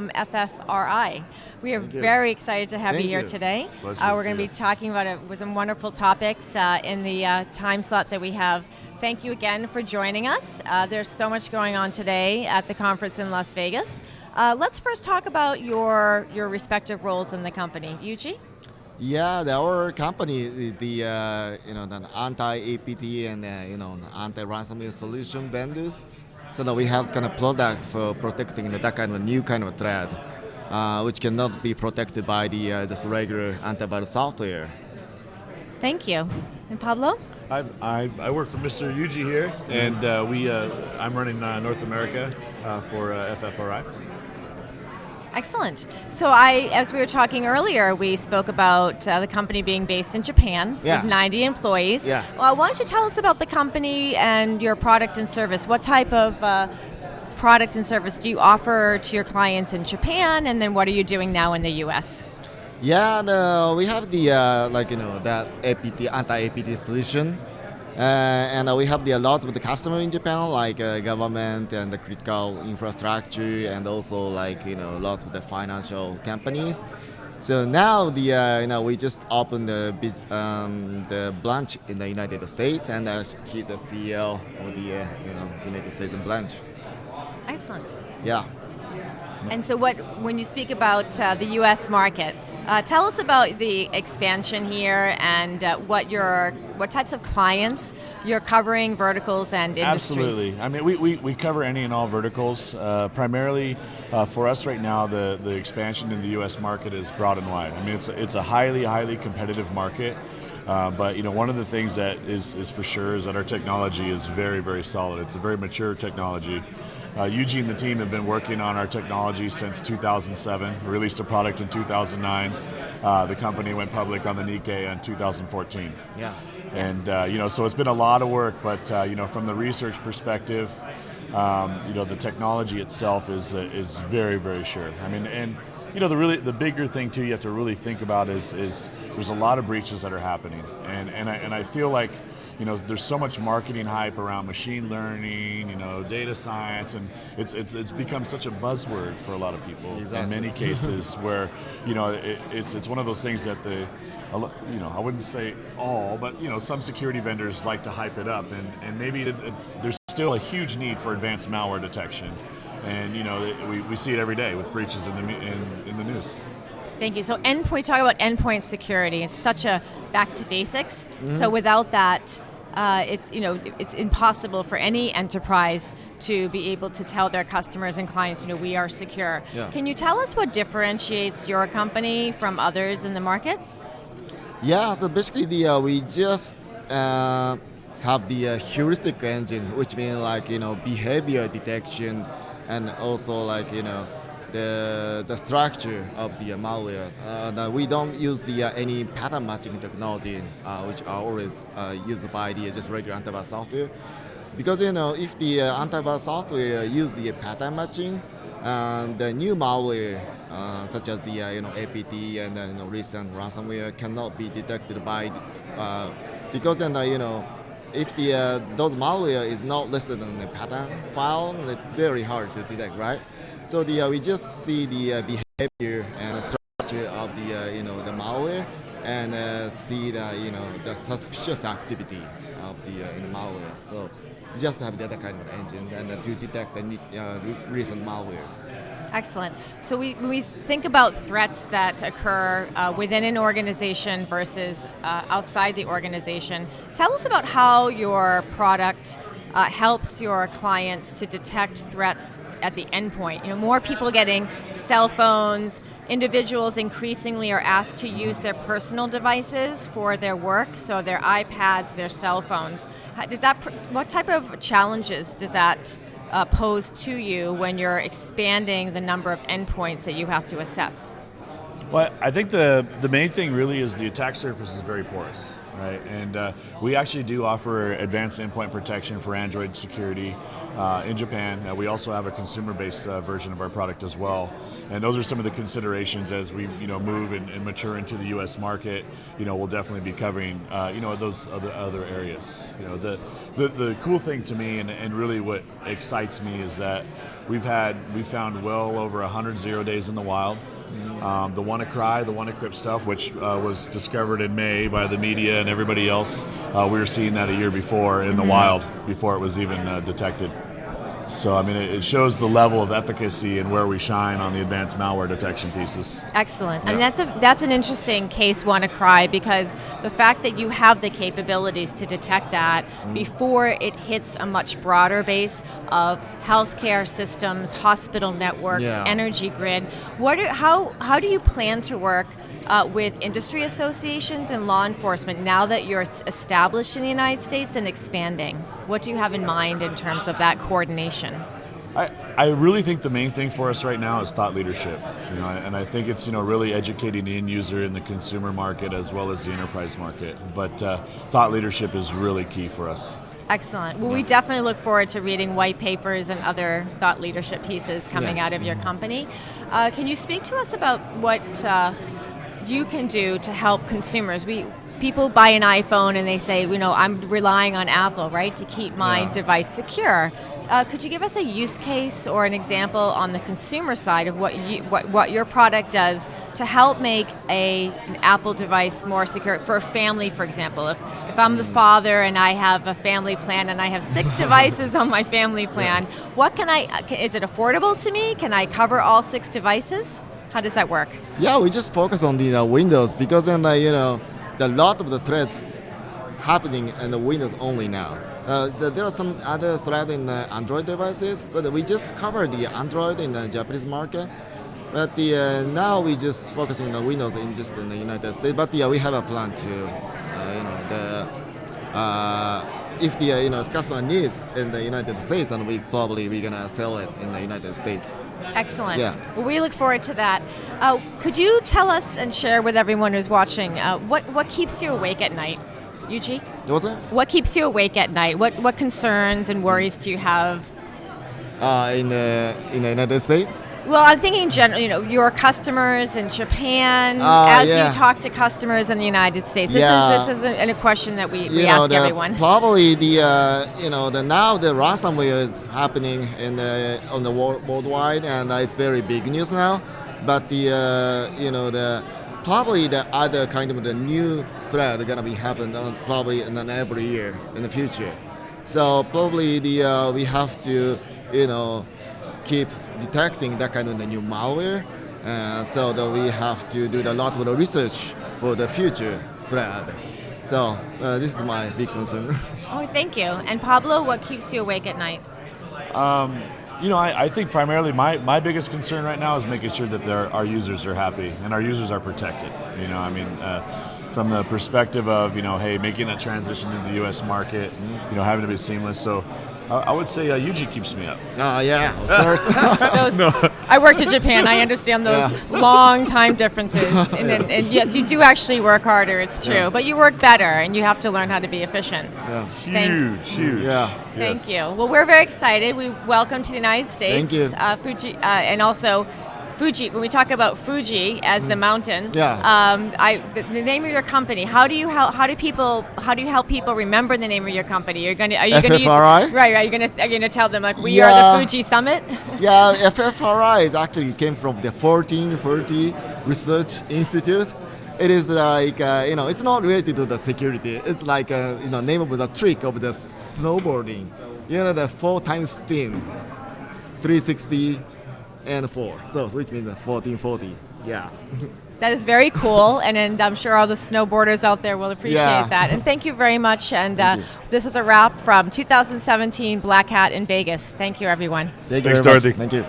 FFRI. We are very excited to have you here today. We're going to be talking about some wonderful topics in the time slot that we have. Thank you again for joining us. There's so much going on today at the conference in Las Vegas. Let's first talk about your respective roles in the company. Yuji? Yeah, our company, the anti-APT and anti-ransomware solution vendors. So that we have kind of products for protecting that kind of new kind of threat, which cannot be protected by the just regular antivirus software. Thank you. And Pablo? I work for Mr. Yuji here, and I'm running North America for FFRI. Excellent. So as we were talking earlier, we spoke about the company being based in Japan with 90 employees. Yeah. Well, why don't you tell us about the company and your product and service? What type of product and service do you offer to your clients in Japan, and then what are you doing now in the U.S.? Yeah, we have that APT, anti-APT solution. And we have a lot with the customer in Japan, like government and the critical infrastructure, and also lots of the financial companies. So now we just opened the branch in the United States, and he's the CEO of the United States branch. Excellent. Yeah. And so when you speak about the U.S. market, tell us about the expansion here and what types of clients you're covering, verticals and industries. Absolutely. I mean, we cover any and all verticals. Primarily, for us right now, the expansion in the U.S. market is broad and wide. I mean, it's a highly competitive market. But one of the things that is for sure is that our technology is very, very solid. It's a very mature technology. Yuji and the team have been working on our technology since 2007. We released a product in 2009. The company went public on the Nikkei in 2014. Yeah. And so it's been a lot of work, but from the research perspective, the technology itself is very, very sure. I mean, and the bigger thing too you have to really think about is there's a lot of breaches that are happening, and I feel like there's so much marketing hype around machine learning, data science, and it's become such a buzzword for a lot of people. Exactly. In many cases where it's one of those things that I wouldn't say all, but some security vendors like to hype it up, and maybe there's still a huge need for advanced malware detection, and we see it every day with breaches in the news. Thank you. So we talk about endpoint security. It's such a back to basics. Mm-hmm. So without that, it's impossible for any enterprise to be able to tell their customers and clients, we are secure. Yeah. Can you tell us what differentiates your company from others in the market? Yeah. So basically, we just have the heuristic engine, which means behavior detection, and also the structure of the malware. We don't use any pattern matching technology, which are always used by the just regular antivirus software. Because if the antivirus software use the pattern matching, the new malware, such as the APT and recent ransomware, cannot be detected by because if those malware is not listed in the pattern file, it's very hard to detect, right? So we just see the behavior and the structure of the malware, and see the suspicious activity of the malware. So we just have that kind of engine and to detect the recent malware. Excellent. So when we think about threats that occur within an organization versus outside the organization, tell us about how your product helps your clients to detect threats at the endpoint. More people getting cell phones, individuals increasingly are asked to use their personal devices for their work, so their iPads, their cell phones. What type of challenges does that pose to you when you're expanding the number of endpoints that you have to assess? Well, I think the main thing really is the attack surface is very porous. Right, and we actually do offer advanced endpoint protection for Android security. in Japan. We also have a consumer-based version of our product as well, and those are some of the considerations as we move and mature into the U.S. market. We'll definitely be covering those other areas. The cool thing to me and really what excites me is that we found well over 100 zero days in the wild. The WannaCry, the WannaCrypt stuff, which was discovered in May by the media and everybody else, we were seeing that a year before in the wild, before it was even detected. So, I mean, it shows the level of efficacy and where we shine on the advanced malware detection pieces. Excellent. Yeah. And that's an interesting case, WannaCry, because the fact that you have the capabilities to detect that before it hits a much broader base of healthcare systems, hospital networks, energy grid, how do you plan to work with industry associations and law enforcement now that you're established in the United States and expanding? What do you have in mind in terms of that coordination? I really think the main thing for us right now is thought leadership, and I think it's really educating the end user in the consumer market as well as the enterprise market. But thought leadership is really key for us. Excellent. Well, we definitely look forward to reading white papers and other thought leadership pieces coming out of your company. Can you speak to us about what you can do to help consumers? People buy an iPhone and they say, I'm relying on Apple, right, to keep my device secure. Could you give us a use case or an example on the consumer side of what your product does to help make an Apple device more secure for a family, for example? If I'm the father and I have a family plan and I have 6 devices on my family plan, is it affordable to me? Can I cover all 6 devices? How does that work? Yeah, we just focus on the Windows because then a lot of the threats happening in the Windows only now. There are some other threats in the Android devices, but we just cover the Android in the Japanese market. But now we just focusing on Windows in the United States. But we have a plan to, if the customer needs in the United States, then we're gonna sell it in the United States. Excellent. Yeah. Well, we look forward to that. Could you tell us and share with everyone who's watching what keeps you awake at night, Yuji? What's that? What keeps you awake at night? What concerns and worries do you have? In the United States? Well, I'm thinking in general, your customers in Japan, as you talk to customers in the United States. This is a question that we ask everyone. Probably now the ransomware is happening on the worldwide, and it's very big news now. But probably the other kind of the new threat are gonna be happening probably in every year in the future. So probably we have to keep detecting that kind of the new malware, so that we have to do a lot of the research for the future threat. So this is my big concern. Oh, thank you. And Pablo, what keeps you awake at night? I think primarily my biggest concern right now is making sure that our users are happy and our users are protected. From the perspective of making that transition into the U.S. market, having to be seamless. So I would say Yuji keeps me up. Yeah, of course. I worked in Japan. I understand those long time differences. And yes, you do actually work harder, it's true. But you work better, and you have to learn how to be efficient. Yeah. Huge. Yeah. Thank you. Well, we're very excited. We welcome to the United States. Thank you. Fuji, and also Fuji. When we talk about Fuji as the mountain, the name of your company. How do you help people remember the name of your company? Are you going to FFRI? use right? Are you going to tell them we are the Fuji Summit? Yeah, FFRI is actually came from the 1440 Research Institute. It is like it's not related to the security. It's like name of the trick of the snowboarding. The 4 times spin, 360. And 4, so which means 1440. Yeah. That is very cool, and I'm sure all the snowboarders out there will appreciate that. And thank you very much. And this is a wrap from 2017 Black Hat in Vegas. Thank you, everyone. Thanks, Dorothy. Thank you.